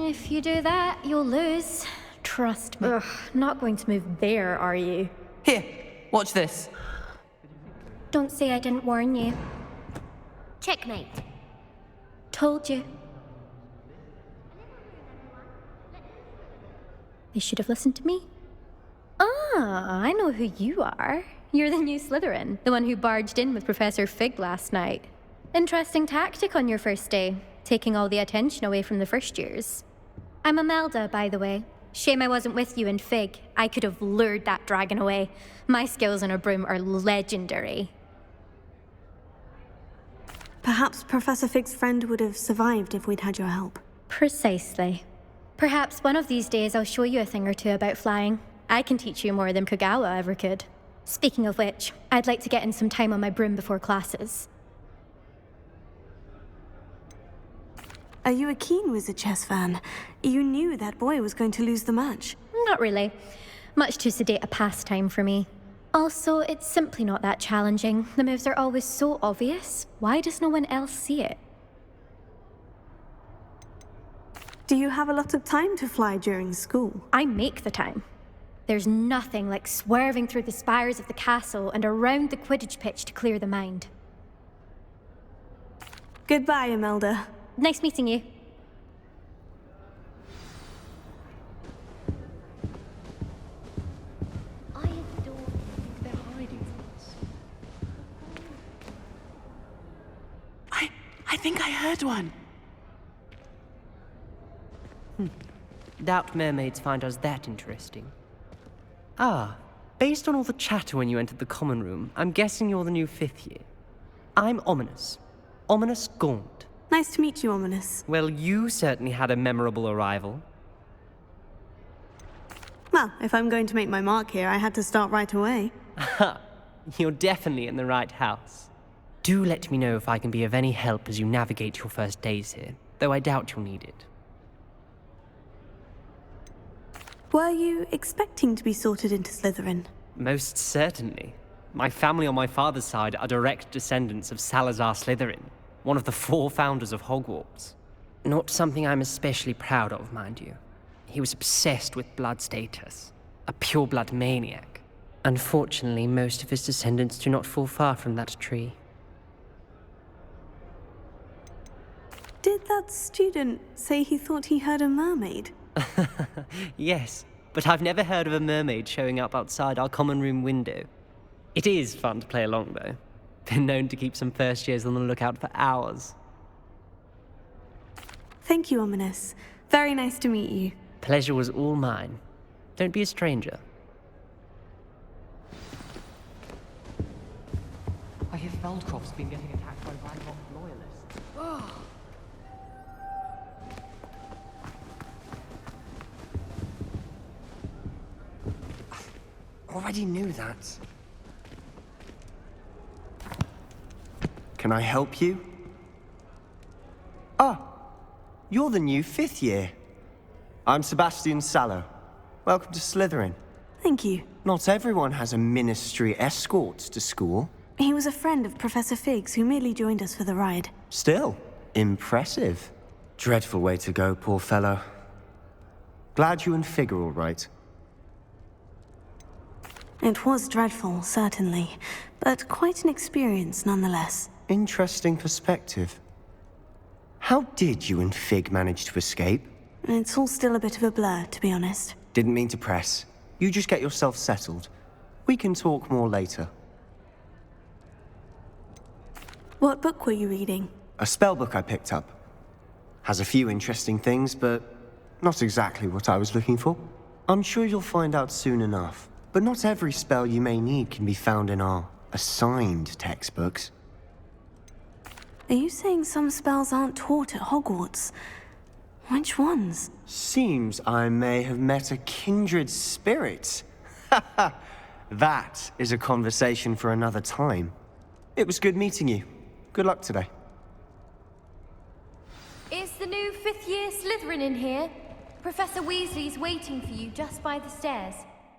If you do that, you'll lose. Trust me. Ugh, not going to move there, are you? Here, watch this. Don't say I didn't warn you. Checkmate. Told you. They should have listened to me. Ah, I know who you are. You're the new Slytherin, the one who barged in with Professor Fig last night. Interesting tactic on your first day, taking all the attention away from the first years. I'm Imelda, by the way. Shame I wasn't with you in Fig. I could have lured that dragon away. My skills on a broom are legendary. Perhaps Professor Fig's friend would have survived if we'd had your help. Precisely. Perhaps one of these days I'll show you a thing or two about flying. I can teach you more than Kogawa ever could. Speaking of which, I'd like to get in some time on my broom before classes. Are you a keen Wizard chess fan? You knew that boy was going to lose the match. Not really. Much too sedate a pastime for me. Also, it's simply not that challenging. The moves are always so obvious. Why does no one else see it? Do you have a lot of time to fly during school? I make the time. There's nothing like swerving through the spires of the castle and around the Quidditch pitch to clear the mind. Goodbye, Imelda. Nice meeting you. I adore They're hiding from us. I think I heard one. Doubt mermaids find us that interesting. Ah, based on all the chatter when you entered the common room, I'm guessing you're the new 5th year. I'm Ominous. Ominous Gaunt. Nice to meet you, Ominous. Well, you certainly had a memorable arrival. Well, if I'm going to make my mark here, I had to start right away. Ha! You're definitely in the right house. Do let me know if I can be of any help as you navigate your first days here, though I doubt you'll need it. Were you expecting to be sorted into Slytherin? Most certainly. My family on my father's side are direct descendants of Salazar Slytherin, one of the 4 founders of Hogwarts. Not something I'm especially proud of, mind you. He was obsessed with blood status, a pure-blood maniac. Unfortunately, most of his descendants do not fall far from that tree. Did that student say he thought he heard a mermaid? Yes, but I've never heard of a mermaid showing up outside our common room window. It is fun to play along, though. Been known to keep some first years on the lookout for hours. Thank you, Ominous. Very nice to meet you. Pleasure was all mine. Don't be a stranger. I hear Feldcroft's been getting attacked by Ragnarok loyalists. Already knew that. Can I help you? Ah, you're the new 5th year. I'm Sebastian Sallow. Welcome to Slytherin. Thank you. Not everyone has a ministry escort to school. He was a friend of Professor Fig's who merely joined us for the ride. Still, impressive. Dreadful way to go, poor fellow. Glad you and Fig are all right. It was dreadful, certainly, but quite an experience nonetheless. Interesting perspective. How did you and Fig manage to escape? It's all still a bit of a blur, to be honest. Didn't mean to press. You just get yourself settled. We can talk more later. What book were you reading? A spellbook I picked up. Has a few interesting things, but not exactly what I was looking for. I'm sure you'll find out soon enough. But not every spell you may need can be found in our assigned textbooks. Are you saying some spells aren't taught at Hogwarts? Which ones? Seems I may have met a kindred spirit. That is a conversation for another time. It was good meeting you. Good luck today. Is the new 5th year Slytherin in here? Professor Weasley's waiting for you just by the stairs.